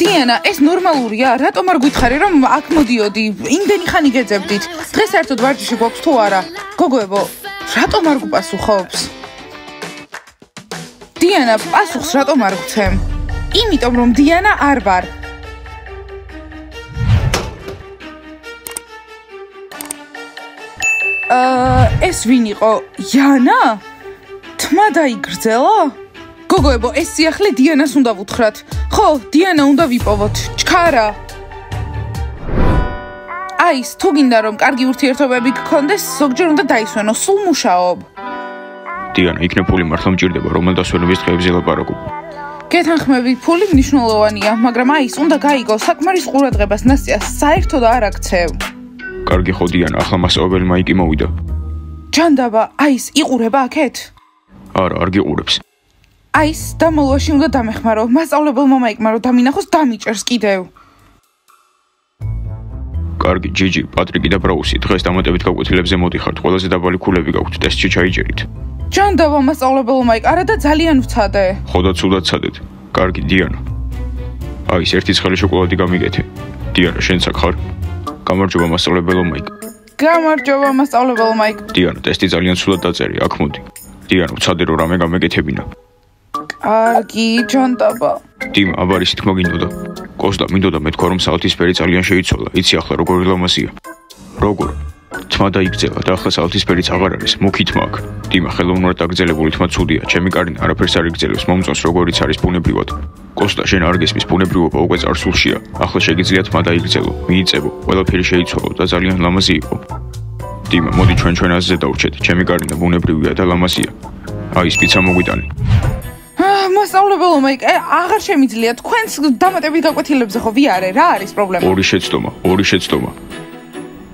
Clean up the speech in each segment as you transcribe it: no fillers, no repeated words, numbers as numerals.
დიანა, ეს ნორმალურია? რატომ არ გითხარი რომ აქ მოდიოდი? იმდენი ხანი გეძებდით. დღეს საერთოდ ვარჯიში გვაქვს თუ არა? გოგოებო, რატომ არ გუპასუხობს? დიანა, პასუხს რატომ არ გცემ? იმიტომ რომ დიანა არ ვარ. ეს ვინ იყო? იანა? თმა დაიგრძელა? გოგოებო, ეს სიახლე დიანას უნდა ვუთხრათ. ხო, დიანა უნდა ვიპოვოთ. ჩქარა. აის, თუ გინდა რომ კარგი ურთიერთობები გქონდეს, ზოგჯერ უნდა დაისვენო, სულ მუშაობ. დიანა, იქნებ ფული მართლა მჭირდება, რომელ დასვენების დღეებზე ლაპარაკობ. გეთანხმები, ფული მნიშვნელოვანია, მაგრამ აის, უნდა გაიგო, საკმარის ყურადღებას ნასიას საერთოდ არ აქცევ. კარგი ხო დიანა, ახლა მასწავლებელი მაიკი მოვიდა. ჯანდაბა, აის, იყურება აქეთ? არა, არ გიყურებს. აის, დამალვაში უნდა დამეხმარო, მასწავლებელმა მაიკმა რომ დამინახოს, დამიჭერს კიდევ. კარგი, ჯიჯი, პატრიკი და ბრაუსი, დღეს დამატებით გაკვეთილებზე მოდიხართ, ყველაზე დაბალი ქულები გაქვთ, ტესტში ჩაიჯერით. ჯანდაბა, მასწავლებელ მაიკ, არა და ძალიან ვცადე. ხო და ცუდად ცადეთ. კარგი, დიანა. აის, ერთი ცხელი შოკოლადი გამიგეთე. დიანა, შენც აქ ხარ? გამარჯობა, მასწავლებელო მაიკ. გამარჯობა, მასწავლებელ მაიკ. დიანა, ტესტი ძალიან ცუდად დაწერი, აქ მოდი. დიანა, ვცადე რომ რამე გამეკეთებინა. კარგი, ჯანდაბა. დიმა, აბარის თქმა გინდოდა. კოსტა, მინდოდა მეთქვა რომ საათისფერი ძალიან შეიცვალა. იცი ახლა როგორ ლამაზია. როგორ? თმა დაიგრძელა და ახლა საათისფერიც აღარ არის, მუქი თმა აქვს. დიმა, ხელოვნურად დაგრძელებული თმა ცუდია. ჩემი კარინა არაფერს არ იგრძელებს, მომწონს როგორიც არის ბუნებრივად. კოსტა, შენ არ გესმის, ბუნებრივობა უკვე წარსულშია. ახლა შეგიძლია თმა დაიგრძელო, მიიწევო, ყველაფერი შეიცვალო და ძალიან ლამაზი იყო. დიმა, მოდი ჩვენ აზზე დავრჩეთ. ჩემი კარინა ბუნებრივია და ლამაზია. აი, სპიცა მოგვიტანი. მასწავლებელო მაიკ, აღარ შემიძლია თქვენს დამატებით გაკვეთილებზე ხო ვიარე, რა არის პრობლემა? ორი შეცდომა.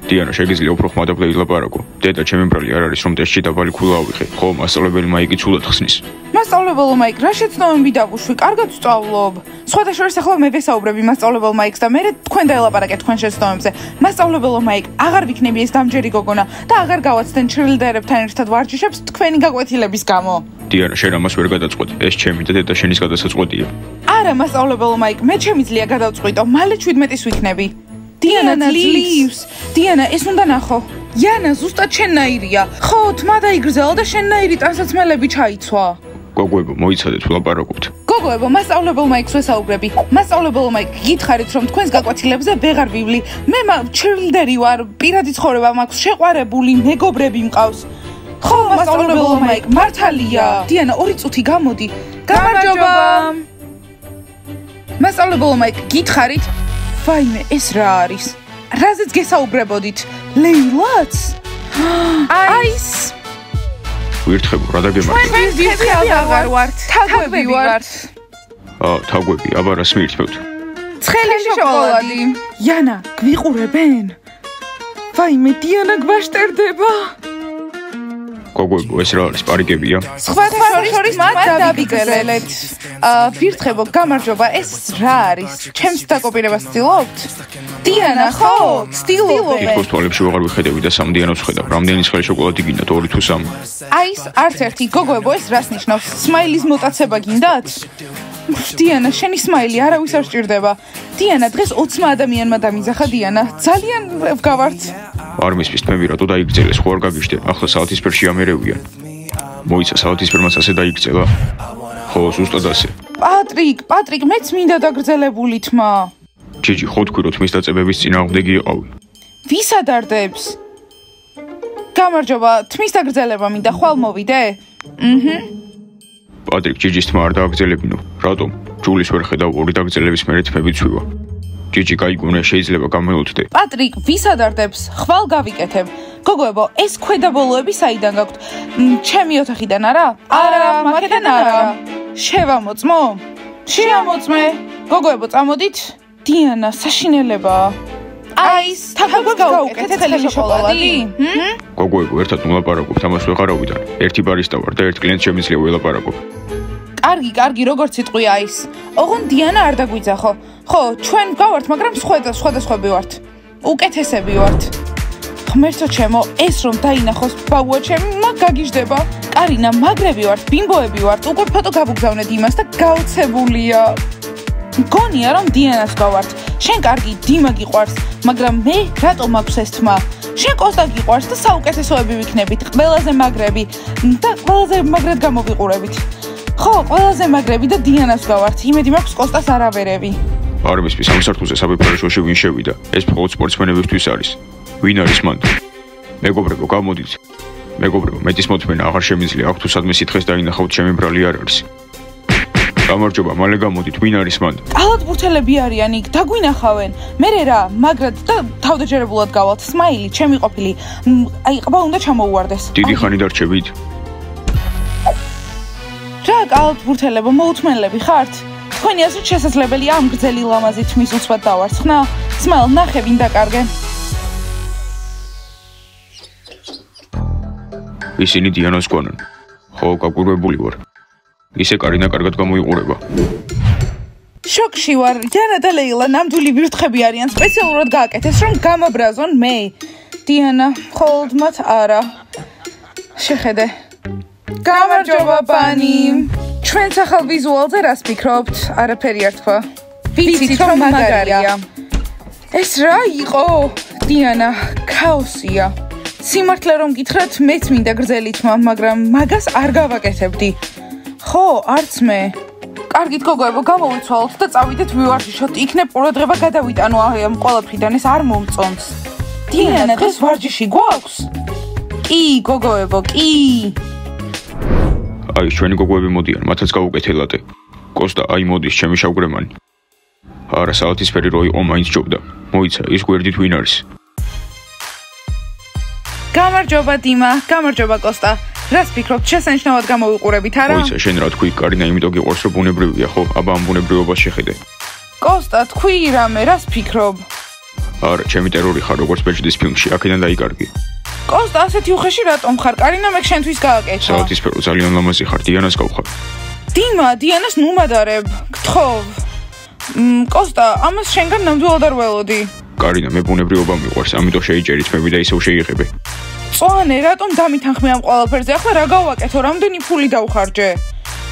დიანა, შეგიძლია უფრო ხმადაბლად ლაპარაკო. დედა, ჩემი ბრალი არ არის რომ ტესტში დაბალი ქულა ავიღე. ხო, მასწავლებელი მაიკი ცუდად ხსნის. მასწავლებელო მაიკ, რა შეცდომები დავუშვი? კარგად ვსწავლობ. სხვადასხვა ახლა მე ვესაუბრები მასწავლებელ მაიკს და მე თქვენ დაელაპარაკეთ თქვენ შეცდომებზე. მასწავლებელო მაიკ, აღარ ვიქნები ეს დამჯერი გოგონა და აღარ გავაცდენ ჩრილდერებთან ერთად ვარჯიშებს თქვენი გაკვეთილების გამო. დიანა, შენ ამას ვერ გადაწყვეტ. ეს ჩემი და დედა შენის გადასაწყვეტია. არა, მასწავლებელო მაიკ, მე შემიძლია გადავწყვიტო, მალე 17-ის ვიქნები. დიანა ძლივს. დიანა, ეს უნდა ნახო. იანა ზუსტად შენნაირია. ხო, თმა დაიგრძელა და შენნაირი ტანსაცმელები ჩაიცვა. გოგოებო, მოიცადეთ, ვლაპარაკობთ. გოგოებო, მასწავლებელ მაიკს ვესაუბრები. მასწავლებელ მაიკ, გითხარით რომ თქვენს გაკვეთილებზე ვეღარ ვივლი. მე ჩრილდერი ვარ, პირადი ცხოვრება მაქვს, შეყვარებული, მეგობრები მყავს. ხო, მასწავლებელო მაიკ, მართალია. დიანა, 2 წუთი გამოდი. გამარჯობა. მასწავლებელო მაიკ, გითხარით? ვაიმე, ეს რა არის? რაზეც გესაუბრებოდით? ლეილაც? აის? ვირთხებო, რა დაგემართო? თქვენ ვირთხები აღარ ვართ, თაგვები ვართ. თაგვები, აბა რას მიირთმევთ? ცხელი შოკოლადი. იანა, გვიყურებენ? ვაიმე, დიანა გვაშტერდება. გოგოებო, ეს რა არის, პარიკებია? სხვათა შორის მათ დავიგრძელეთ. ვირთხებო, გამარჯობა, ეს რა არის? ჩემს დაკოპირებას ცდილობთ? დიანა, ხო, ცდილობ. იქოს თვალებში ვეღარ ვიხედები და სამ დიანას ვხედავ. რამდენი ცხელი შოკოლადი გინდათ, 2 თუ 3? აის, არც ერთი. გოგოებო, ეს რას ნიშნავს? სმაილის მოტაცება გინდათ? დიანა, შენი სმაილი არავის არ სჭირდება. დიანა, დღეს 20 ადამიანმა დამიძახა დიანა. ძალიან ვგავართ. არ მისმის თმები რატო დაიგრძელეს, ხო არ გაგიჟდე? ახლა საათისფერში ამერევიან. მოიცა, საათისფერმაც ასე დაიგრძელა? ხო, ზუსტად ასე. პატრიკ, მეც მინდა დაგრძელებული თმა. ჯიჯი, ხო თქვი რომ თმის დაწებების წინააღმდეგი იყავი. ვის ადარდებს? გამარჯობა, თმის დაგრძელება მინდა, ხვალ მოვიდე? პატრიკ, ჯიჯის თმა არ დააგრძელებინო. რატომ? ჯულის ვერ ხედავ, 2 დაგრძელების მერე თმები ცვივა. ჯიჯი, გაიგონე, შეიძლება გამელოდდე. პატრიკ, ვის ადარდებს? ხვალ გავიკეთებ. გოგოებო, ეს ქვედაბოლოები საიდან გაქვთ? ჩემი ოთახიდან არა? არა, მაქედან არა. შევამოწმო? შეამოწმე. გოგოებო, წამოდით? დიანა, საშინელებაა. აის, თაგვებს გავუკეთეთ ცხელი შოკოლადი? გოგოებო, ერთად ვლაპარაკობთ, ამას ვეღარავიდან. ერთი ბარისტა ვარ და ერთ კლიენტს შემიძლია ველაპარაკო. კარგი, როგორც იტყვი აის. ოღონდ დიანა არ დაგვიძახო. ხო, ჩვენ გავართ, მაგრამ სხვადასხვები ვართ. უკეთესები ვართ. ღმერთო ჩემო, ეს რომ დაინახოს ბაუა ჩემი, მაგ გაგიჟდება. კარინა, მაგრები ვართ, ბიმბოები ვართ. უკვე ფოტო გავუგზავნეთ იმას და გაოცებულია. მგონია რომ დიანას გავართ. შენ კარგი დიმა გიყვარს, მაგრამ მე რატომ მაქვს ეს თმა? შენ კოსტა გიყვარს და საუკეთესოები ვიქნებით, ყველაზე მაგრები და ყველაზე მაგრად გამოვიყურებით. ხო, ყველაზე მაგრები და დიანას გავართ. იმედი მაქვს კოსტას არავერები. არამისთვის ამ სართულზე საბერძნეთში ვინ შევიდა? ეს მხოლოდ სპორტსმენებისთვის არის. ვინ არის მან? მეგობრებო, გამოდით. მეგობრებო, მეტის მოთმენა აღარ შემიძლია, აქ თუ სადმე სითხეს დაინახავთ, ჩემი ბრალი არ არის. გამარჯობა, მალე გამოდით, ვინ არის მან? კალათბურთელები არიან იქ, დაგვინახავენ. მერე რა, მაგრად და თავდაჯერებულად გავალთ. სმაილი, ჩემი ყოფილი. აი, ყბა უნდა ჩამოუვარდეს. დიდი ხანი დარჩებით? რა, კალათბურთელებო, მოუთმენლები ხართ? თქვენი აზრით შესაძლებელია ამ გრძელი ლამაზი თმის უცბად დავარცხნა? სმაილ, ნახე ვინ დაკარგე. ისინი დიანას გვანან. ხო, გაკვირვებული ვარ. ისე კარინა კარგად გამოიყურება. შოკში ვარ. დიანა და ლეილა ნამდვილი ვირთხები არიან. სპეციალურად გააკეთეს, რომ გამაბრაზონ მე. დიანა, მხოლოდ მათ არა. შეხედე. გამარჯობა, ბანი. ჩვენ ახალ ვიზუალზე რას ფიქრობთ? არაფერი არ თქვა. ვიცით რომ მაგარია. ეს რა იყო? დიანა, ქაოსია. სიმართლე რომ გითხრათ, მეც მინდა გრძელი თმა, მაგრამ მაგას არ გავაკეთებდი. ხო, არც მე. კარგით გოგოებო, გამოვიცვალოთ და წავიდეთ ვივარჯიშოთ. იქნებ ყურადღება გადავიტანო ამ ყველაფრიდან, ეს არ მომწონს. დიანა, დღეს ვარჯიში გვაქვს? კი, გოგოებო, კი. აი, ჩვენი გოგოები მოდიან, მათაც გავუკეთელატე. კოსტა, აი მოდის, ჩემი შავგრემანი. არა, საათისფერი რო იყო, მაინც ჯობდა. მოიცა, ის გვერდით ვინ არის? გამარჯობა, დიმა, გამარჯობა, კოსტა. რას ფიქრობთ, შესანიშნავად გამოვიყურებით, არა? მოიცა, შენ რა თქვი, კარინა იმიტომ გიყვარს, რომ ბუნებრივია, ხო? აბა ამ ბუნებრივობას შეხედე. კოსტა, თქვი რამე, რას ფიქრობ? არა, ჩემი ტერორი ხარ, როგორც ბეჭდის ფილმში, აქედან დაიკარგი. კოსტა, ასეთი უხეში რატომ ხარ? კარინა მე შენთვის გააკეთა. საათისფერო ძალიან ლამაზი ხარ, დიანას გავხარ. დიმა, დიანას ნუმადარებ, გთხოვ. კოსტა, ამას შენგან ნამდვილად არ ველოდი. კარინა, მე ბუნებრივობა მიყვარს, ამიტომ შეიჭერით მე და ისევ შეიღებე. წვანე, რატომ დამითანხმე ამ ყველაფერზე? ახლა რა გავაკეთო? რამდენი ფული დავხარჯე?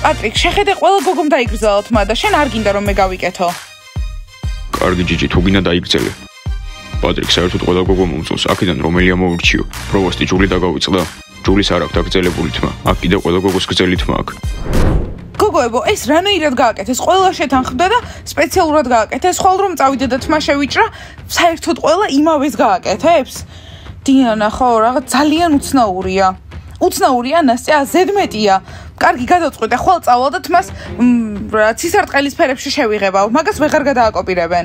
პატრიკ, შეხედე, ყველა გოგომ დაიგრძალა თმა და შენ არ გინდა რომ მე გავიკეთო. კარგი ჯიჯი, თუ გინდა დაიგრძელე. პატრიკ, საერთოდ ყველა გოგო მომწონს, აქედან რომელია მოურჩიო? პროვოსტი ჯული დაგავიწყდა? ჯულის არ აქვს დაგრძელებული თმა, აქ კიდე ყველა გოგოს გრძელი თმა აქვს. გოგოებო, ეს რანაირად გააკეთეს? ყველა შეთანხმდა და სპეციალურად გააკეთეს, ხოლ რომ წავიდე და თმა შევიჭრა, საერთოდ ყველა იმავეს გააკეთებს? დიანა, ხო, რაღაც ძალიან უცნაურია. უცნაურია, ნასტია, ზედმეტია. კარგი, გადავწყვიტე, ხვალ წავალ და თმას ცისარტყელის ფერებში შევიღებავ, მაგას ვეღარ გადააკოპირებენ.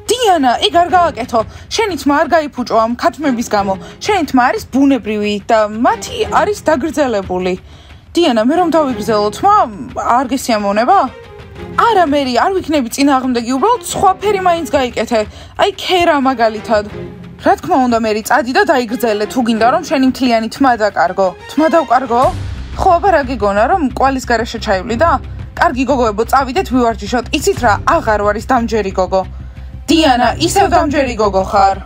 დიანა, ეგ არ გააკეთო. შენი თმა არ გაიფუჭო ამ ქათმების გამო. შენი თმა არის ბუნებრივი და მათი არის დაგრძელებული. დიანა, მე რომ დავიგრძელო თმა, არ გესიამოვნება? არა, მერი, არ ვიქნები წინააღმდეგი, უბრალოდ სხვა ფერი მაინც გაიკეთე. აი, ქერა მაგალითად. რა თქმა უნდა, მერი, წადი და დაიგრძელე, თუ გინდა რომ შენი მთლიანი თმა დაკარგო. თმა დავკარგო? ხო, აბა რა გეგონა, რომ კვალის გარეშე ჩაივლიდა? კარგი გოგოებო, წავიდეთ ვივარჯიშოთ. იცით რა, აღარ ვარ ის დამჯერი გოგო. დიანა, ისევ დამჯერი გოგო ხარ.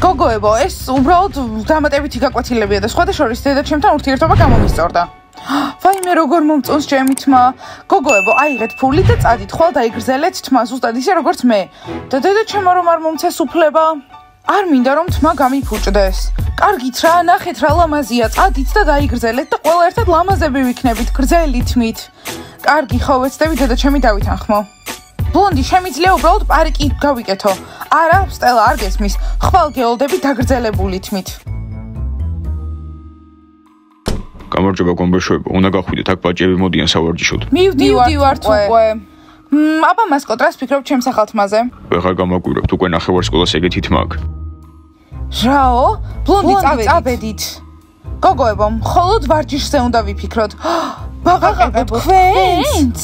გოგოებო, ეს უბრალოდ დამატებითი გაკვეთილებია და სხვათა შორის დედაჩემთან ურთიერთობა გამომისწორდა. ვაიმე, როგორ მომწონს ჩემი თმა. გოგოებო, აიღეთ ფული და წადით, ხვალ დაიგრძელეთ თმა, ზუსტად ისე როგორც მე. და დედაჩემმა რომ არ მომცეს უფლება, არ მინდა რომ თმა გამიფუჭდეს. კარგით რა, ნახეთ რა ლამაზია, წადით და დაიგრძელეთ და ყველა ერთად ლამაზები ვიქნებით, გრძელი თმით. კარგი, ხო, ვეცდები დედაჩემი დავითანხმო. ბლონდი, შემიძლია უბრალოდ პარიკი გავიკეთო. არა, სტელა არ გესმის. ხვალ გეოლდები დაგრძელებული თმით. გამარჯობა, გომბეშოებო, უნდა გახვიდეთ, აქ ბაჭიები მოდიან სავარჯიშოდ. მივდივართ უკვე. აბა მასკოტ, რას ფიქრობ ჩემს ახალ თმაზე? ვეღარ გამაკვირვებთ, უკვე ნახევარ სკოლას ეგეთი თმა აქვს. რაო? ბლონდი, წავედით. გოგოებო, მხოლოდ ვარჯიშზე უნდა ვიფიქროთ. ბაყაყებო, თქვენს?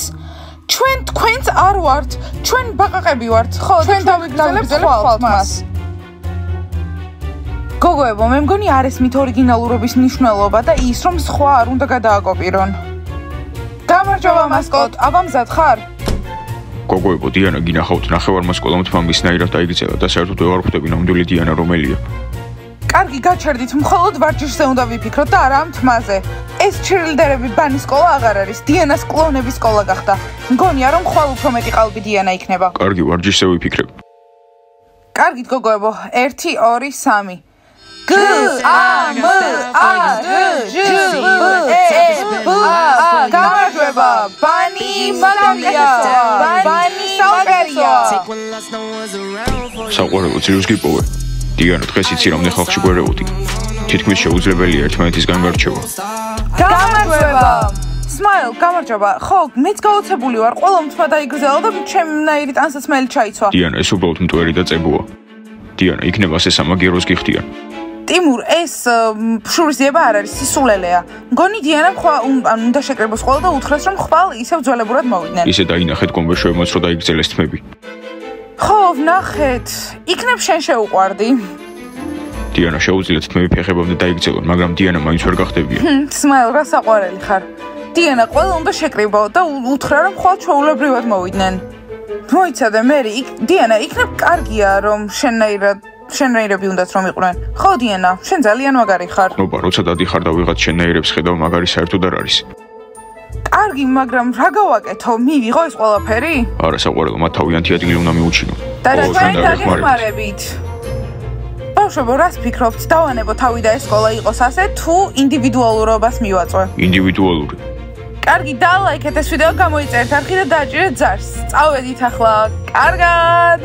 ჩვენ თქვენს არ ვართ, ჩვენ ბაყაყები ვართ, ხო, ჩვენ დავიგრძელებთ ხვალ თმას. გოგოებო, მე მგონი არ ესმით ორიგინალურობის მნიშვნელობა და ის რომ სხვა არ უნდა გადააკოპირონ. გამარჯობა მასკოტ, აბა მზად ხარ? გოგოებო, დიანა გინახავთ, ნახევარმა სკოლამ თმა მისნაირად დაიგრძელა და საერთოდ ვეღარ ხვდები ნამდვილი დიანა რომელია. კარგი, გაჩერდით, მხოლოდ ვარჯიშზე უნდა ვიფიქროთ და არა ამ თმაზე. ეს ჩერილდერები ბანის სკოლა აღარ არის, დიანას კლონების სკოლა გახდა. მგონია რომ ხვალ უფრო მეტი ყალბი დიანა იქნება. კარგი, ვარჯიშზე ვიფიქრებ. კარგით გოგოებო, 1 2 3. G A M A R J E B A გამარჯვება ბანი მაგალია ბანი საუკერია საყვარელო ძილს გიპოვე დიანა დღეს იცი რამდენ ხალხში გვერეოდი თითქმის შეუძლებელია ერთმანეთისგან გარჩევა გამარჯვება Smile, გამარჯობა. ხო, მეც გაოცებული ვარ. ყველა მთმა დაიგრძელა და ჩემნაირი ტანსაცმელი ჩაიცვა. დიანა, ეს უბრალოდ მტვერი და წებოა. დიანა, იქნება ასე სამაგიეროს გიხდიან. ტიმურ, ეს შურისძიება არ არის, სისულელეა. მგონი დიანამ უნდა შეკრებოს ყველა და უთხრას, რომ ხვალ ისევ ძველებურად მოვიდნენ. ისე დაინახეთ კომბეშოებმაც, რომ დაიგრძელეს თმები. ხო, ვნახეთ. იქნებ შენ შეუყვარდი. დიანა, შეუძლიათ თმები ფეხებამდე დაიგრძელონ, მაგრამ დიანა მაინც ვერ გახდებია. Smile, რა საყვარელი ხარ. დიანა, ყველა უნდა შეკრიბო და უთხრა, რომ ხვალ ჩვეულებრივად მოვიდნენ. მოიცადე, მერი, დიანა, იქნებ კარგია, რომ შენნაირები უნდათ რომ იყვნენ. ხო, დიანა, შენ ძალიან მაგარი ხარ. ნობა, როცა დადიხარ და ვიღაც შენნაირებს ხედავ, მაგარი საერთოდ არ არის. კარგი, მაგრამ რა გავაკეთო? მივიღო ეს ყველაფერი? არა, საყვარელო, მათ თავიანთი ადგილი უნდა მიუჩინო. და რა თქვენ დაგეხმარებით? ბავშვებო, რას ფიქრობთ? დავანებო თავი და ეს სკოლა იყოს ასე, თუ ინდივიდუალურობას მივაწვე? ინდივიდუალური. კარგი, დალაიქეთ ეს ვიდეო, გამოიწერეთ არხი და დააჭირეთ ძარს. წავედით ახლა. კარგად.